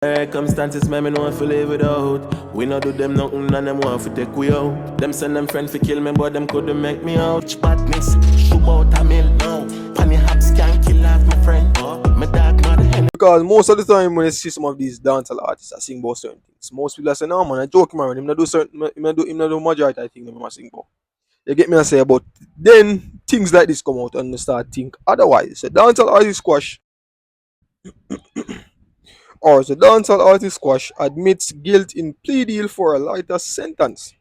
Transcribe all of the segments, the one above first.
Circumstances make me know if we live without. We not do them nothing and them want to take we out. Them send them friends to kill me, but them couldn't make me out. Badness, shoot out a mill now. Panny haps can't kill off my friend. My dog not hen. Because most of the time when I see some of these dancehall artists, I sing about certain things. Most people are saying, "No man, I joke man. Him not do certain, him not do majority. I think them must sing about." You get me? I say about then things like this come out and I start think otherwise. So dancehall artist squash or the dancehall artist squash admits guilt in plea deal for a lighter sentence.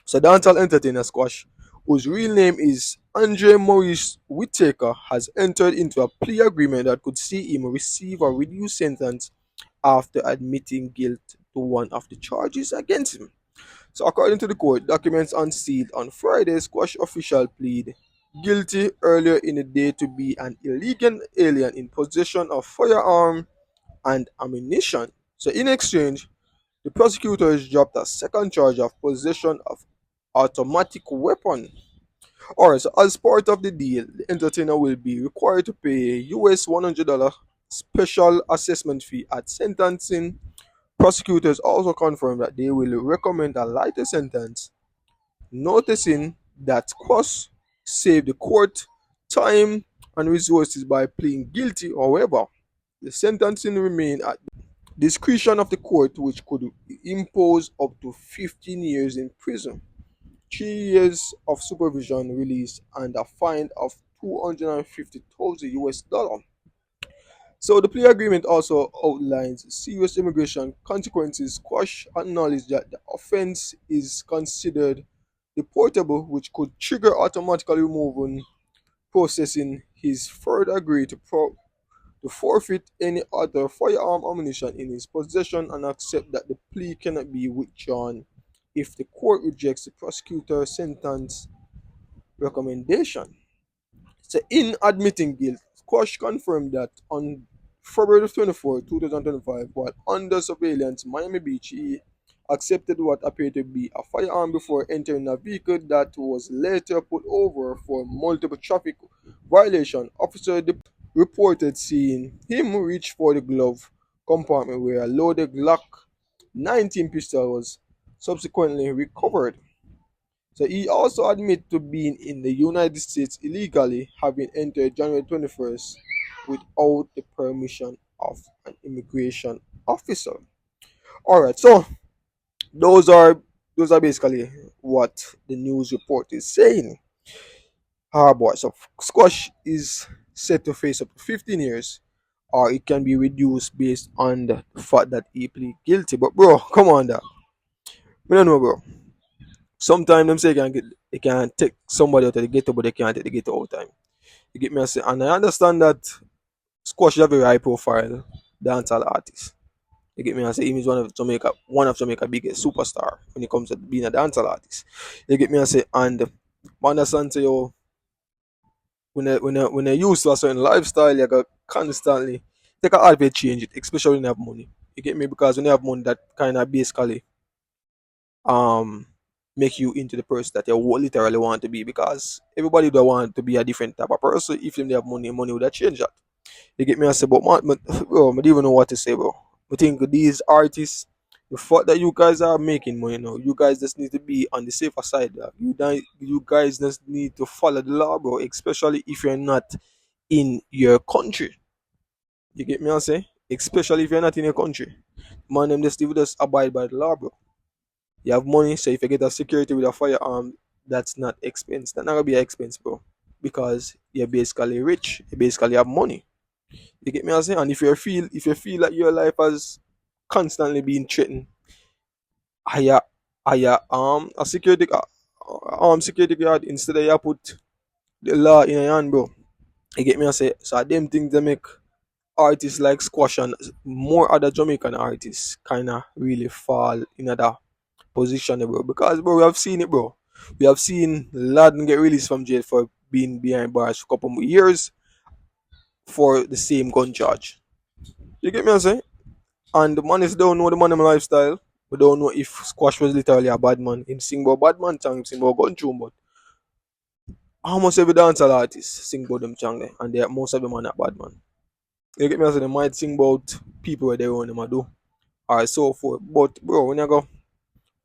So dancehall entertainer squash, whose real name is Andre Maurice Whittaker, has entered into a plea agreement that could see him receive a reduced sentence after admitting guilt to one of the charges against him. So, according to the court, documents unsealed on Friday, Squash official plead guilty earlier in the day to be an illegal alien in possession of firearm and ammunition. So, in exchange, the prosecutors dropped a second charge of possession of automatic weapon. Alright, so as part of the deal, the entertainer will be required to pay a US $100 special assessment fee at sentencing. Prosecutors also confirmed that they will recommend a lighter sentence, noticing that costs save the court time and resources by pleading guilty. However, the sentencing remain at discretion of the court, which could impose up to 15 years in prison, 3 years of supervision release, and a fine of 250,000 US dollar. So the plea agreement also outlines serious immigration consequences. Quash acknowledged that the offense is considered deportable, which could trigger automatically removing processing. His further agreed to forfeit any other firearm ammunition in his possession and accept that the plea cannot be withdrawn if the court rejects the prosecutor's sentence recommendation. So, in admitting guilt, Quash confirmed that on February 24, 2025, while under surveillance in Miami Beach, he accepted what appeared to be a firearm before entering a vehicle that was later put over for multiple traffic violation. Officer reported seeing him reach for the glove compartment where a loaded Glock 19 pistol was subsequently recovered. So he also admitted to being in the United States illegally, having entered January 21st without the permission of an immigration officer. Alright, so those are basically what the news report is saying. Boy, so Squash is set to face up to 15 years, or it can be reduced based on the fact that he plead guilty. But bro, come on, that we don't know, bro. Sometimes them say they can take somebody out of the ghetto, but they can't take the ghetto all the time. You get me? I say, and I understand that Squash is a very high profile dancehall artist. You get me? I say, he is one of Jamaica biggest superstar when it comes to being a dancehall artist. You get me? I say, and I understand say, yo, when I used to a certain lifestyle, you got constantly take a hard way change it, especially when you have money. You get me? Because when you have money, that kind of basically um make you into the person that you literally want to be, because everybody do want to be a different type of person. If them they have money, money would have changed that. You get me? I say, but man, bro, I don't even know what to say, bro. I think these artists, the fact that you guys are making money now, you guys just need to be on the safer side. You guys just need to follow the law, bro. Especially if you're not in your country. You get me? I say, especially if you're not in your country, man, them just abide by the law, bro. You have money, so if you get a security with a firearm, that's not expense. That's not gonna be an expense, bro. Because you're basically rich. You basically have money. You get me? I say, and if you feel like your life has constantly been threatened, hire a security guard instead of you put the law in your hand, bro. You get me? I say, so them things they make artists like Squash and more other Jamaican artists kind of really fall in that position, bro. Because, bro, we have seen it, bro. We have seen Laden get released from jail for being behind bars for a couple of years for the same gun charge. You get me? I say? And the man is don't know the man lifestyle. We don't know if Squash was literally a bad man. Him sing about bad man chang, him sing about gun tune, but almost every dancehall artist sing about them chang there, and most of them are not bad man. You get me? I say they might sing about people where they want them to do. or so forth. But bro, when you go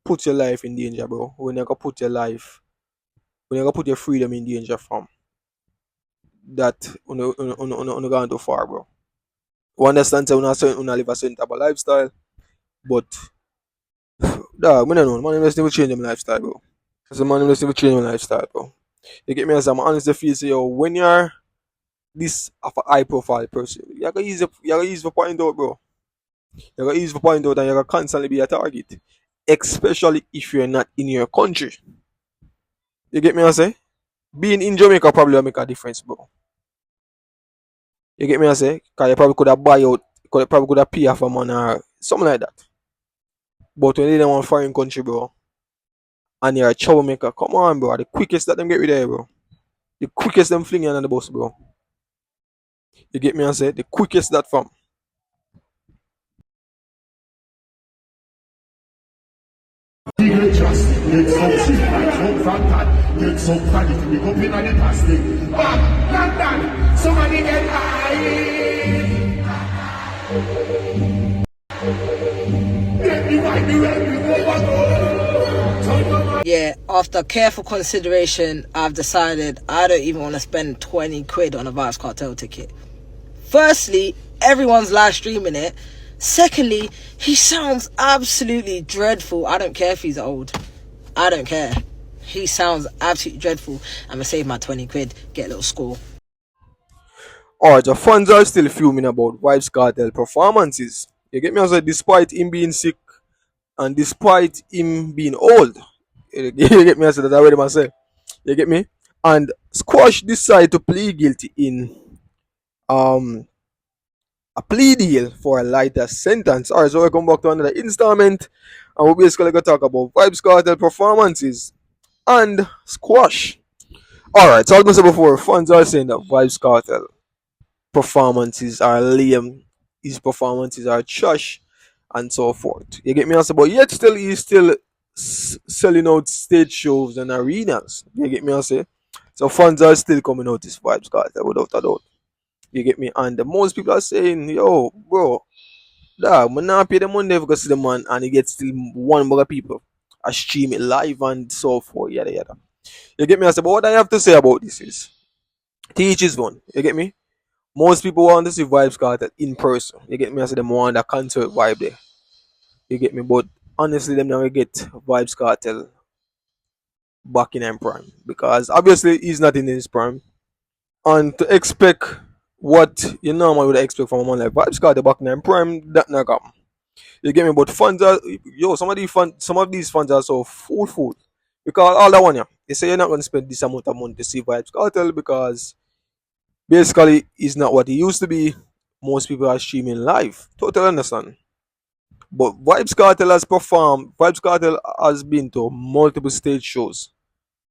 put your life in danger, bro, when you go put your life, when you go put your freedom in danger from that, on going too far, bro. You understand? So, una live a certain type of lifestyle, but dog, I don't know. Man, just never change them lifestyle, bro. So man, just never change my lifestyle, bro. You get me? As I'm honest, feel say, yo, when you're this of a high profile person, you gotta use the point out, bro. You gotta use the point out, and you gotta constantly be a target, especially if you're not in your country. You get me? I say, being in Jamaica probably will make a difference, bro. You get me? I say, cause you probably could have buy out, probably could have pay off a man or something like that. But when you're in one foreign country, bro, and you're a troublemaker, come on, bro. The quickest that them get rid of you, bro. The quickest them fling you under the bus, bro. You get me? I say, the quickest that from. Get just get some shit like some from that. Get some panic, we go in on the plastic. London, somebody get high. Let me wipe the red, we go. Yeah, after careful consideration, I've decided I don't even want to spend 20 quid on a Vybz Kartel ticket. Firstly, everyone's live streaming it. Secondly, he sounds absolutely dreadful. I don't care if he's old. I don't care. He sounds absolutely dreadful. I'm going to save my 20 quid, get a little score. Alright, the fans are still fuming about Vybz Kartel performances. You get me? I say, despite him being sick and despite him being old. You get me? I said that already myself. You get me? And Squash decided to plead guilty in a plea deal for a lighter sentence. Alright, so we come back to another installment, and we're basically gonna talk about Vybz Kartel performances and Squash. Alright, so I was gonna say before, fans are saying that Vybz Kartel performances are lame, his performances are trash, and so forth. You get me? Also, but yet still he's still selling out stage shows and arenas. You get me? I say, so fans are still coming out this Vybz Kartel without a doubt. You get me? And the most people are saying, yo, bro, dog, man not pay the money if you go see the man and he gets still one more people. I stream it live and so forth, yada yada. You get me? I say, but what I have to say about this is teach is one. You get me? Most people want to see Vybz Kartel in person. You get me? I say them want a concert vibe there. You get me? But honestly, them never get Vybz Kartel back in his prime. Because obviously he's not in his prime. And to expect what you normally would expect from a man like Vybz Kartel back in his prime, that not come. You get me? But fans are, yo, some of these fans are so fool. Because all that one, yeah, they say you're not going to spend this amount of money to see Vybz Kartel because basically it's not what he used to be. Most people are streaming live. Totally understand. But Vybz Kartel has performed. Vybz Kartel has been to multiple stage shows.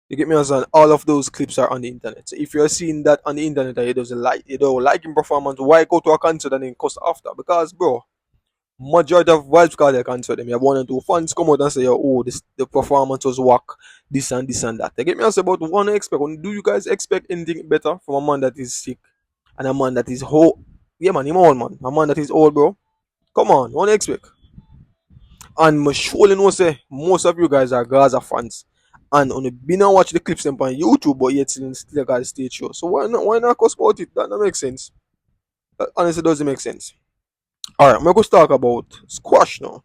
You get me? Understand? All of those clips are on the internet. So if you're seeing that on the internet and you don't like him performance, why go to a concert and then cost after? Because bro, majority of Vybz Kartel concert them, you have one and two fans come out and say, oh, the performance was whack, this and that. You get me? I say, but what do you guys expect anything better from a man that is sick and a man that is old? Yeah man, him old man. A man that is old, bro. Come on, what do you expect? And I surely know say most of you guys are Gaza fans. And on the been and watch the clips them on YouTube, but yet still got the stage show. So why not cuss about it? That makes sense. That honestly doesn't make sense. Alright, I'm gonna talk about Squash now.